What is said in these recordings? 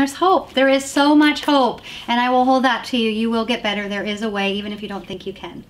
there's hope. There is so much hope, and I will hold that to you. You will get better. There is a way, even if you don't think you can.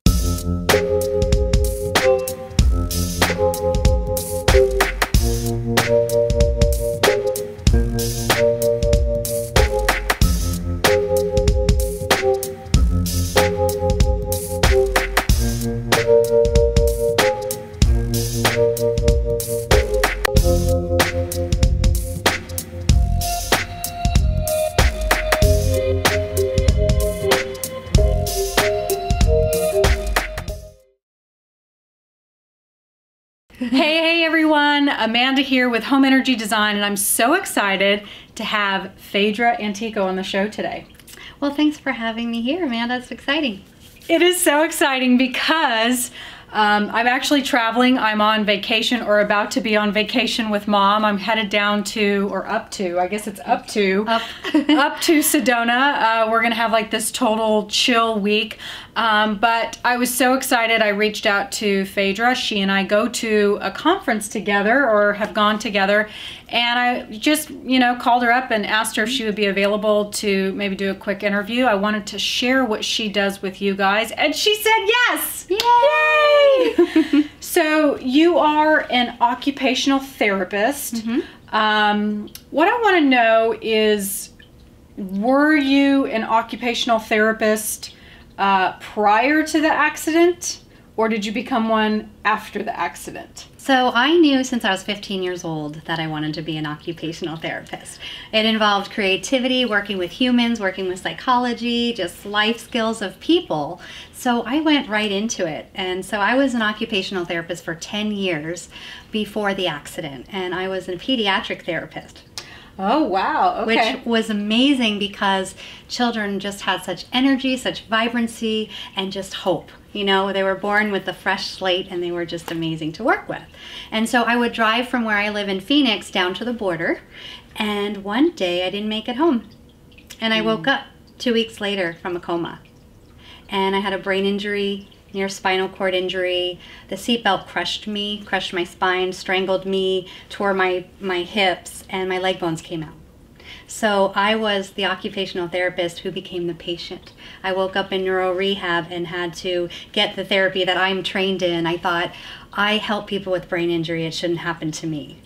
Hey everyone, Amanda here with Home Energy Design, and I'm so excited to have Phaedra Antioco on the show today. Well, thanks for having me here, Amanda. It's exciting. It is so exciting because I'm actually traveling. I'm on vacation, or about to be on vacation with Mom. I'm headed down to, or up to, I guess it's up to Sedona. We're gonna have like this total chill week. But I was so excited. I reached out to Phaedra. She and I go to a conference together, or have gone together. And I just, called her up and asked her if she would be available to maybe do a quick interview. I wanted to share what she does with you guys, and she said yes! Yay! So you are an occupational therapist. Mm-hmm. What I want to know is, were you an occupational therapist prior to the accident, or did you become one after the accident? So I knew since I was 15 years old that I wanted to be an occupational therapist. It involved creativity, working with humans, working with psychology, just life skills of people. So I went right into it. And so I was an occupational therapist for 10 years before the accident. And I was a pediatric therapist. Oh, wow. Okay. Which was amazing because children just had such energy, such vibrancy, and just hope. They were born with a fresh slate, and they were just amazing to work with. And so I would drive from where I live in Phoenix down to the border, and one day I didn't make it home. And I woke up 2 weeks later from a coma. And I had a brain injury, near spinal cord injury. The seatbelt crushed me, crushed my spine, strangled me, tore my hips, and my leg bones came out. So I was the occupational therapist who became the patient. I woke up in neuro rehab and had to get the therapy that I'm trained in. I thought, I help people with brain injury, it shouldn't happen to me.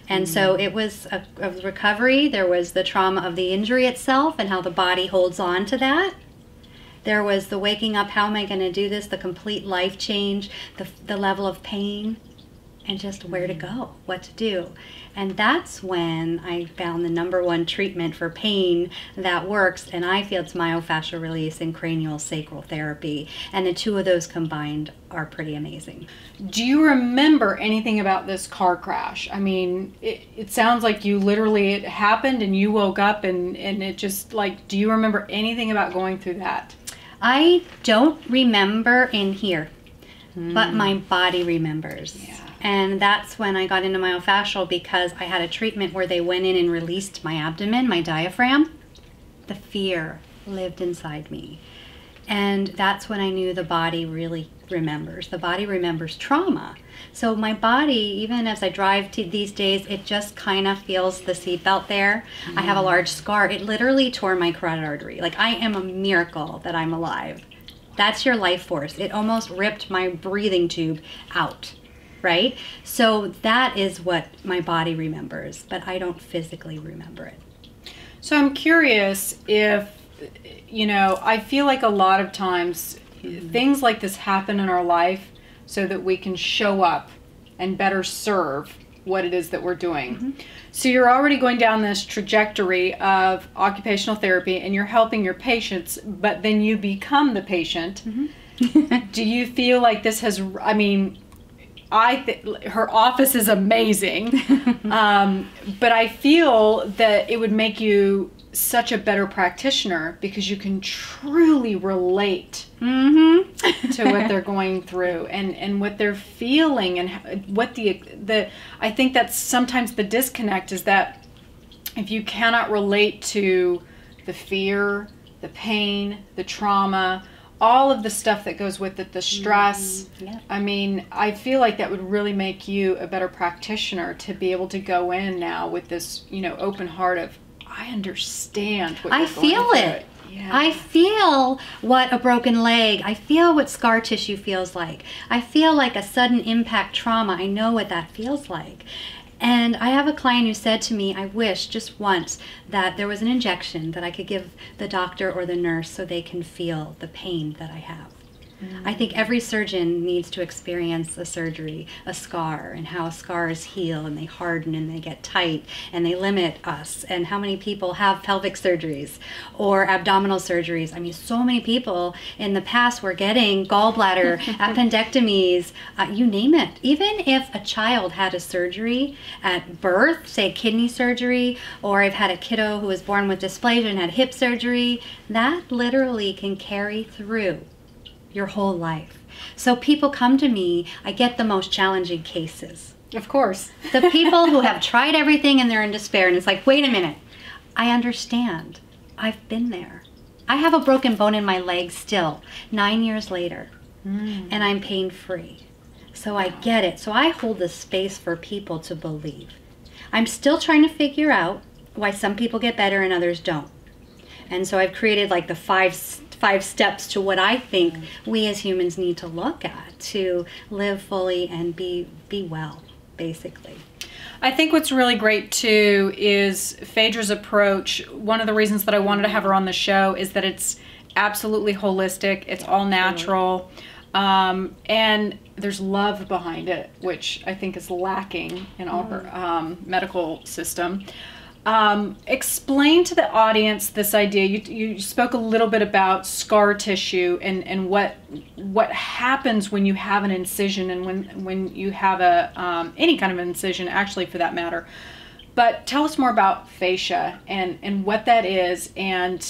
And so it was a recovery. There was the trauma of the injury itself and how the body holds on to that. There was the waking up, how am I going to do this, the complete life change, the level of pain, and just where to go, what to do. And that's when I found the #1 treatment for pain that works, and I feel it's myofascial release and craniosacral therapy. And the two of those combined are pretty amazing. Do you remember anything about this car crash? I mean, it sounds like it happened and you woke up and it just do you remember anything about going through that? I don't remember in here, but my body remembers. Yeah. And that's when I got into myofascial, because I had a treatment where they went in and released my abdomen, my diaphragm. The fear lived inside me. And that's when I knew the body really remembers. The body remembers trauma. So my body, even as I drive these days, it just kind of feels the seatbelt there. I have a large scar. It literally tore my carotid artery. I am a miracle that I'm alive. That's your life force. It almost ripped my breathing tube out. Right? So that is what my body remembers, but I don't physically remember it. So I'm curious if, I feel like a lot of times things like this happen in our life so that we can show up and better serve what it is that we're doing. So you're already going down this trajectory of occupational therapy and you're helping your patients, but then you become the patient. Do you feel like this has, her office is amazing, but I feel that it would make you such a better practitioner because you can truly relate to what they're going through and what they're feeling and what I think that's sometimes the disconnect, is that if you cannot relate to the fear, the pain, the trauma, all of the stuff that goes with it, the stress. Yeah. I mean, I feel like that would really make you a better practitioner to be able to go in now with this, open heart of, I understand what I you're going feel through. it. Yeah. I feel what a broken leg, I feel what scar tissue feels like. I feel like a sudden impact trauma. I know what that feels like. And I have a client who said to me, I wish just once that there was an injection that I could give the doctor or the nurse so they can feel the pain that I have. I think every surgeon needs to experience a surgery, a scar, and how scars heal and they harden and they get tight and they limit us. And how many people have pelvic surgeries or abdominal surgeries. I mean, so many people in the past were getting gallbladder, appendectomies, you name it. Even if a child had a surgery at birth, say kidney surgery, or I've had a kiddo who was born with dysplasia and had hip surgery, that literally can carry through your whole life. So people come to me, I get the most challenging cases. Of course. The people who have tried everything and they're in despair, and it's like, wait a minute, I understand. I've been there. I have a broken bone in my leg still, 9 years later, and I'm pain-free. So I get it. So I hold the space for people to believe. I'm still trying to figure out why some people get better and others don't. And so I've created like the five steps to what I think we as humans need to look at to live fully and be well, basically. I think what's really great too is Phaedra's approach. One of the reasons that I wanted to have her on the show is that it's absolutely holistic. It's all natural. And there's love behind it, which I think is lacking in our medical system. Explain to the audience this idea. You spoke a little bit about scar tissue and what happens when you have an incision and when you have a any kind of incision, actually, for that matter. But tell us more about fascia and what that is, and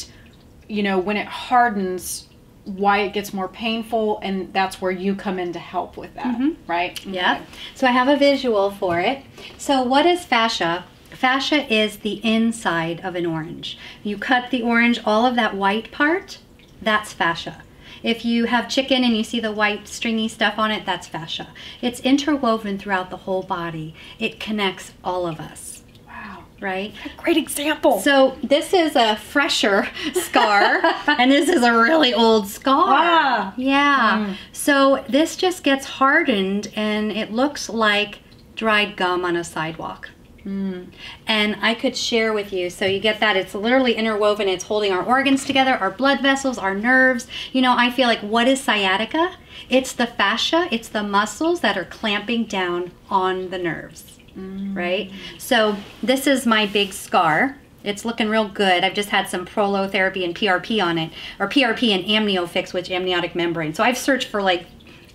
when it hardens, why it gets more painful, and that's where you come in to help with that, right? Yeah. Okay. So I have a visual for it. So what is fascia? Fascia is the inside of an orange. You cut the orange, all of that white part, that's fascia. If you have chicken and you see the white stringy stuff on it, that's fascia. It's interwoven throughout the whole body. It connects all of us. Wow. Right? A great example. So this is a fresher scar and this is a really old scar. Ah. Yeah. So this just gets hardened and it looks like dried gum on a sidewalk. And I could share with you, so you get that it's literally interwoven, it's holding our organs together, our blood vessels, our nerves. I feel like, what is sciatica? It's the fascia, it's the muscles that are clamping down on the nerves, right? So this is my big scar. It's looking real good. I've just had some prolotherapy and PRP on it, or PRP and amniofix, which amniotic membrane. So I've searched for like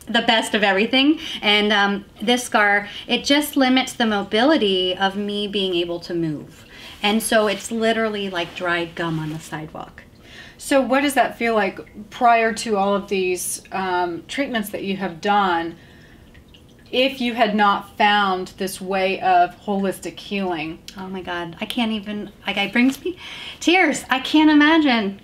the best of everything, and this scar, it just limits the mobility of me being able to move, and so it's literally like dried gum on the sidewalk. So what does that feel like prior to all of these treatments that you have done, if you had not found this way of holistic healing? Oh my God, I can't even, like, it brings me tears. I can't imagine.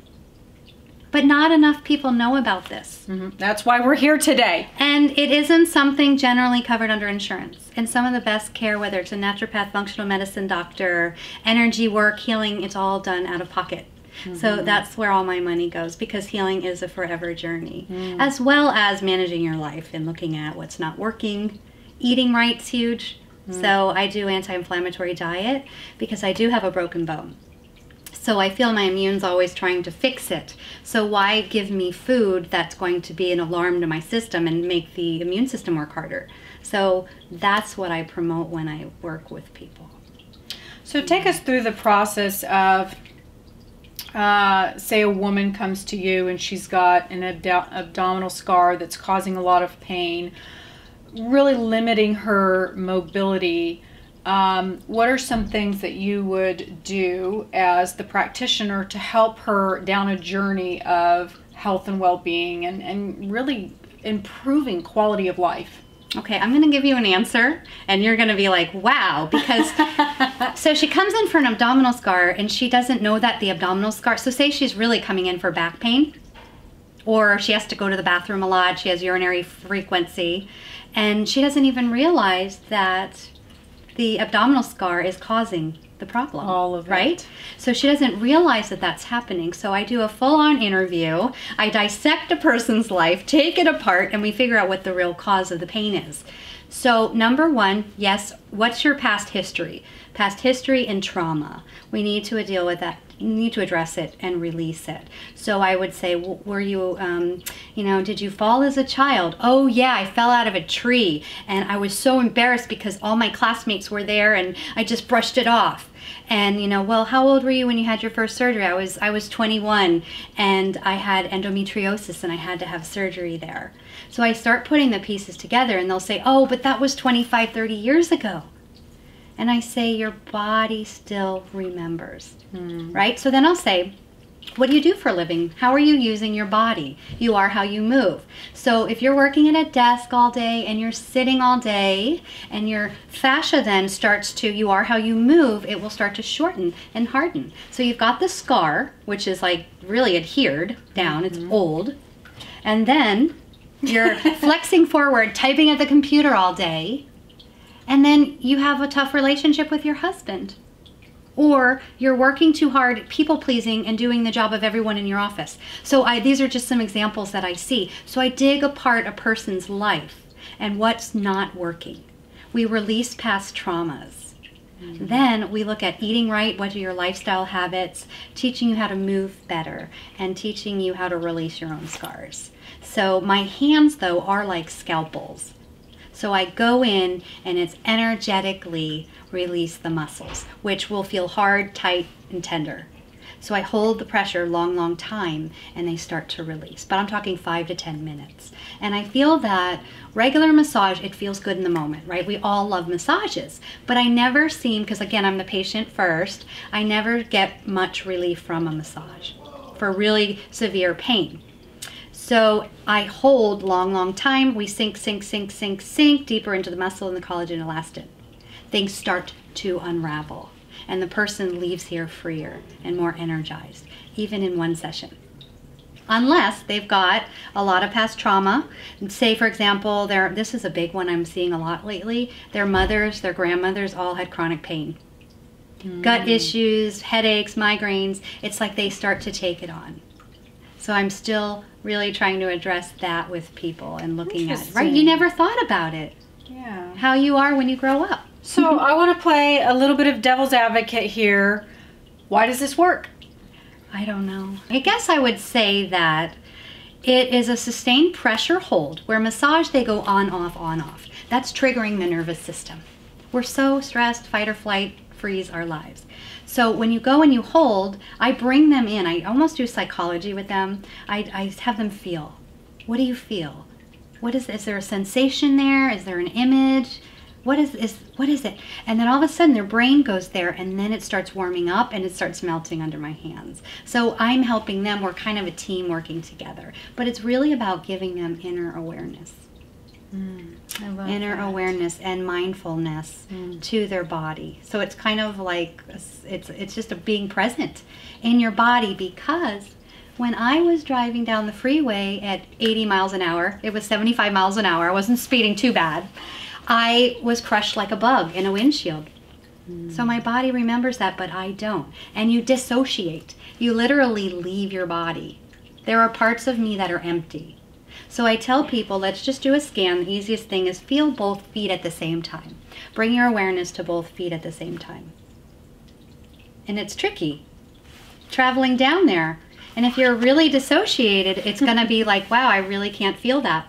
But not enough people know about this. That's why we're here today. And it isn't something generally covered under insurance. And some of the best care, whether it's a naturopath, functional medicine doctor, energy work, healing, it's all done out of pocket. So that's where all my money goes, because healing is a forever journey, as well as managing your life and looking at what's not working. Eating right's huge. So I do anti-inflammatory diet because I do have a broken bone. So I feel my immune's always trying to fix it. So why give me food that's going to be an alarm to my system and make the immune system work harder? So that's what I promote when I work with people. So take us through the process of, say a woman comes to you and she's got an abdominal scar that's causing a lot of pain, really limiting her mobility. What are some things that you would do as the practitioner to help her down a journey of health and well-being and really improving quality of life? Okay, I'm going to give you an answer and you're going to be like, wow, because so she comes in for an abdominal scar and she doesn't know that the abdominal scar, so say she's really coming in for back pain, or she has to go to the bathroom a lot, she has urinary frequency, and she doesn't even realize that the abdominal scar is causing the problem. All of it. Right? So she doesn't realize that that's happening. So I do a full-on interview. I dissect a person's life, take it apart, and we figure out what the real cause of the pain is. So number one, yes, what's your past history? Past history and trauma. We need to deal with that. You need to address it and release it. So I would say, were you, did you fall as a child? Oh yeah, I fell out of a tree and I was so embarrassed because all my classmates were there and I just brushed it off. And well, how old were you when you had your first surgery? I was 21 and I had endometriosis and I had to have surgery there. So I start putting the pieces together and they'll say, oh, but that was 25, 30 years ago. And I say, your body still remembers, right? So then I'll say, what do you do for a living? How are you using your body? You are how you move. So if you're working at a desk all day and you're sitting all day and your fascia then starts to, you are how you move, it will start to shorten and harden. So you've got the scar, which is like really adhered down, it's old. And then you're flexing forward, typing at the computer all day. And then you have a tough relationship with your husband. Or you're working too hard, people pleasing, and doing the job of everyone in your office. So these are just some examples that I see. So I dig apart a person's life and what's not working. We release past traumas. Then we look at eating right, what are your lifestyle habits, teaching you how to move better, and teaching you how to release your own scars. So my hands, though, are like scalpels. So I go in and it's energetically release the muscles, which will feel hard, tight, and tender. So I hold the pressure long time and they start to release. But I'm talking 5 to 10 minutes. And I feel that regular massage, it feels good in the moment, right? We all love massages, but I never seem, because again, I'm the patient first, I never get much relief from a massage for really severe pain. So I hold long time. We sink deeper into the muscle and the collagen and elastin. Things start to unravel and the person leaves here freer and more energized, even in one session. Unless they've got a lot of past trauma. Say, for example, this is a big one I'm seeing a lot lately. Their mothers, their grandmothers all had chronic pain. Gut issues, headaches, migraines. It's like they start to take it on. So I'm still really trying to address that with people and looking at it, right? You never thought about it. Yeah. How you are when you grow up. So I want to play a little bit of devil's advocate here. Why does this work? I don't know. I guess I would say that it is a sustained pressure hold where massage, they go on, off. That's triggering the nervous system. We're so stressed, fight or flight, freeze our lives. So when you go and you hold, I bring them in. I almost do psychology with them. I have them feel. What do you feel? What is there a sensation there? Is there an image? What is it? And then all of a sudden their brain goes there and then it starts warming up and it starts melting under my hands. So I'm helping them. We're kind of a team working together. But it's really about giving them inner awareness. I love inner that. awareness and mindfulness to their body. So it's kind of like, it's just a being present in your body, because when I was driving down the freeway at 80 miles an hour, it was 75 miles an hour, I wasn't speeding too bad, I was crushed like a bug in a windshield. So my body remembers that, but I don't. And you dissociate. You literally leave your body. There are parts of me that are empty. So I tell people, let's just do a scan. The easiest thing is feel both feet at the same time. Bring your awareness to both feet at the same time. And it's tricky, traveling down there. And if you're really dissociated, it's going to be like, wow, I really can't feel that.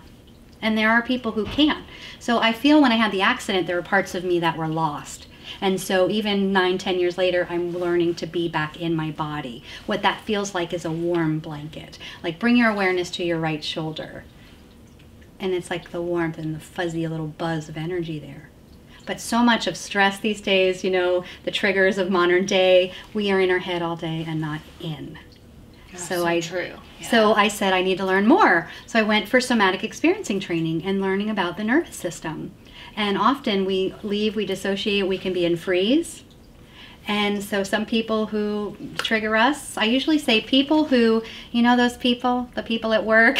And there are people who can. So I feel when I had the accident, there were parts of me that were lost. And so even 9-10 years later, I'm learning to be back in my body. What that feels like is a warm blanket. Like, bring your awareness to your right shoulder. And it's like the warmth and the fuzzy little buzz of energy there. But so much of stress these days, you know, the triggers of modern day, we are in our head all day and not in. So true. Yeah. So I said I need to learn more. So I went for somatic experiencing training and learning about the nervous system. And often we leave, we dissociate, we can be in freeze. And so some people who trigger us, I usually say people who, you know those people, the people at work,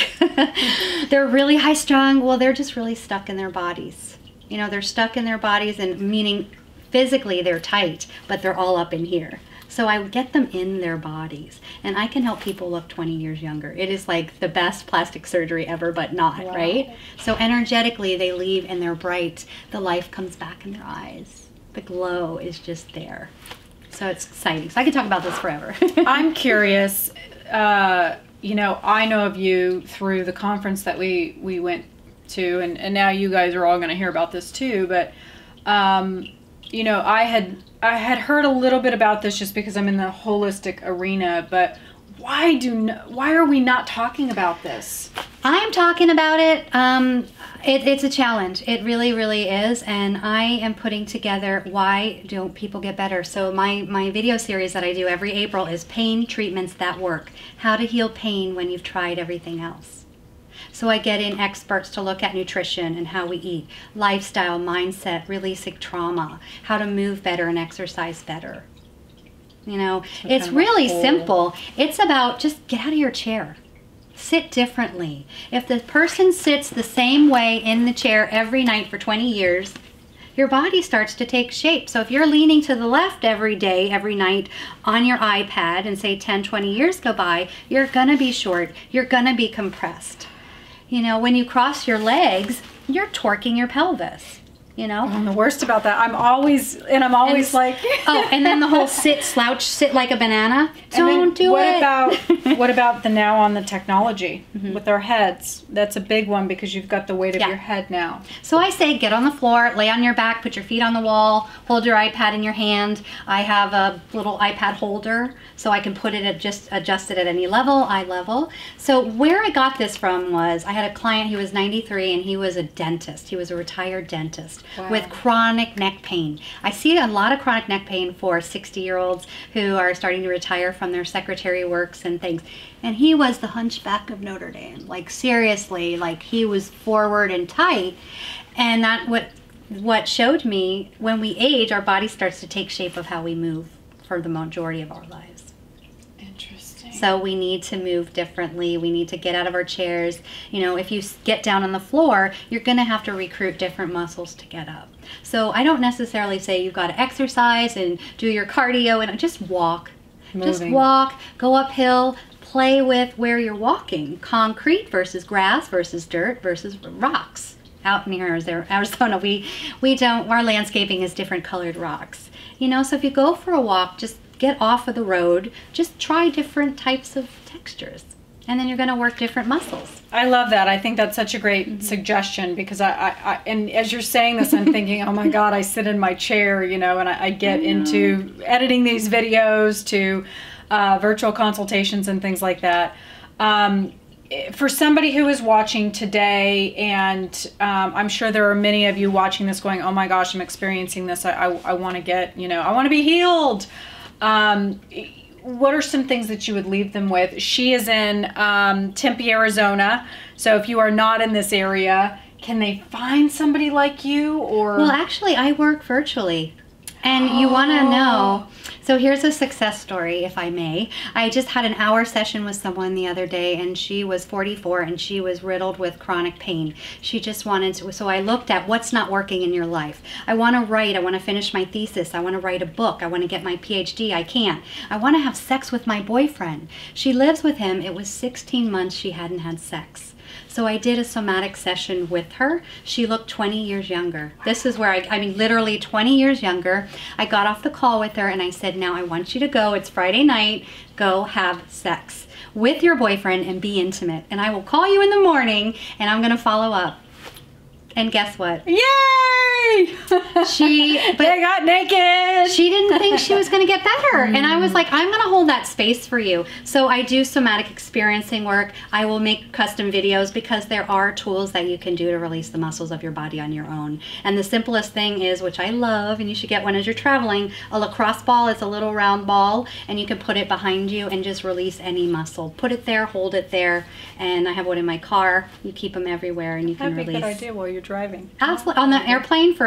they're really high strung, well, they're just really stuck in their bodies. You know, they're stuck in their bodies, and meaning physically they're tight, but they're all up in here. So I get them in their bodies, and I can help people look 20 years younger. It is like the best plastic surgery ever, but not, Wow. right? So energetically they leave and they're bright. The life comes back in their eyes. The glow is just there. So it's exciting. So I could talk about this forever. I'm curious, you know, I know of you through the conference that we went to, and now you guys are all going to hear about this too, but you know, I had heard a little bit about this just because I'm in the holistic arena, but why are we not talking about this? I'm talking about it. It's a challenge. It really, really is. And I am putting together why don't people get better. So my video series that I do every April is pain treatments that work. How to heal pain when you've tried everything else. So I get in experts to look at nutrition and how we eat, lifestyle, mindset, releasing trauma, how to move better and exercise better. You know, so it's really simple. It's about just get out of your chair. Sit differently. If the person sits the same way in the chair every night for 20 years, your body starts to take shape. So if you're leaning to the left every day, every night on your iPad and say 10, 20 years go by, you're gonna be short, you're gonna be compressed. You know, when you cross your legs, you're torquing your pelvis. You know, and the worst about that, I'm always like, oh, and then the whole slouch, sit like a banana. Don't do it. What about the now on the technology with our heads? That's a big one because you've got the weight of your head now. So I say get on the floor, lay on your back, put your feet on the wall, hold your iPad in your hand. I have a little iPad holder so I can put it at adjust it at any level, eye level. So where I got this from was I had a client, he was 93 and he was a dentist. He was a retired dentist. Wow. With chronic neck pain. I see a lot of chronic neck pain for 60-year-olds who are starting to retire from their secretary works and things. And he was the hunchback of Notre Dame. Like seriously, like he was forward and tight. And that what showed me when we age, our body starts to take shape of how we move for the majority of our lives. So we need to move differently. We need to get out of our chairs. You know, if you get down on the floor, you're going to have to recruit different muscles to get up. So I don't necessarily say you've got to exercise and do your cardio and just walk. Moving. Just walk, go uphill, play with where you're walking. Concrete versus grass versus dirt versus rocks. Out in Arizona, our landscaping is different colored rocks. You know, so if you go for a walk, just get off of the road, just try different types of textures, and then you're going to work different muscles. I love that. I think that's such a great suggestion because and as you're saying this, I'm thinking, oh my God, I sit in my chair, you know, and I get into editing these videos to virtual consultations and things like that. For somebody who is watching today, and I'm sure there are many of you watching this going, oh my gosh, I'm experiencing this. I want to get, you know, I want to be healed. What are some things that you would leave them with? She is in Tempe, Arizona. So if you are not in this area, can they find somebody like you? Or well, actually, I work virtually. And you want to know, so here's a success story, if I may. I just had an hour session with someone the other day, and she was 44 and she was riddled with chronic pain. She just wanted to, so I looked at what's not working in your life. I want to write, I want to finish my thesis, I want to write a book, I want to get my PhD, I can't. I want to have sex with my boyfriend. She lives with him, it was 16 months she hadn't had sex. So I did a somatic session with her. She looked 20 years younger. This is where I mean, literally 20 years younger. I got off the call with her and I said, now I want you to go, it's Friday night, go have sex with your boyfriend and be intimate. And I will call you in the morning and I'm gonna follow up. And guess what? Yay! They got naked. She didn't think she was going to get better. And I was like, I'm going to hold that space for you. So I do somatic experiencing work. I will make custom videos because there are tools that you can do to release the muscles of your body on your own. And the simplest thing is, which I love, and you should get one as you're traveling, a lacrosse ball. It's a little round ball and you can put it behind you and just release any muscle. Put it there, hold it there. And I have one in my car. You keep them everywhere and you can release. That'd be a good idea while you're driving. Absolutely. On the airplane for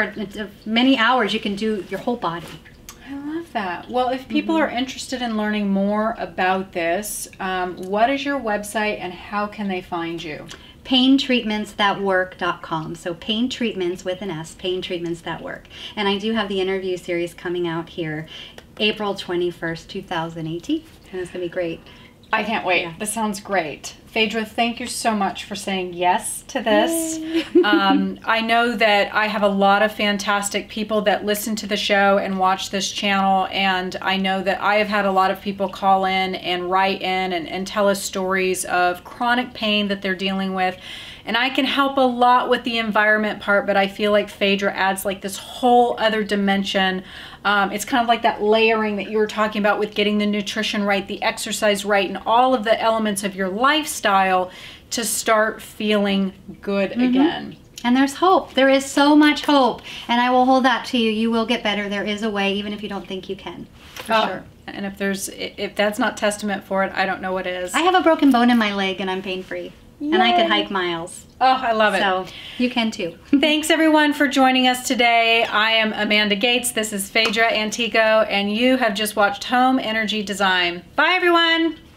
many hours, you can do your whole body. I love that. Well, if people are interested in learning more about this, what is your website and how can they find you? paintreatmentsthatwork.com. So pain treatments with an S, pain treatments that work. And I do have the interview series coming out here April 21st, 2018. And it's going to be great. I can't wait. Yeah. This sounds great. Phaedra, thank you so much for saying yes to this. I know that I have a lot of fantastic people that listen to the show and watch this channel, and I know that I have had a lot of people call in and write in and tell us stories of chronic pain that they're dealing with. And I can help a lot with the environment part, but I feel like Phaedra adds like this whole other dimension. It's kind of like that layering that you were talking about with getting the nutrition right, the exercise right, and all of the elements of your lifestyle to start feeling good again. And there's hope. There is so much hope. And I will hold that to you. You will get better. There is a way, even if you don't think you can. For sure. And if that's not testament for it, I don't know what is. I have a broken bone in my leg and I'm pain-free. Yay. And I could hike miles. Oh, I love it. So you can too. Thanks everyone for joining us today. I am Amanda Gates. This is Phaedra Antioco, and you have just watched Home Energy Design. Bye everyone.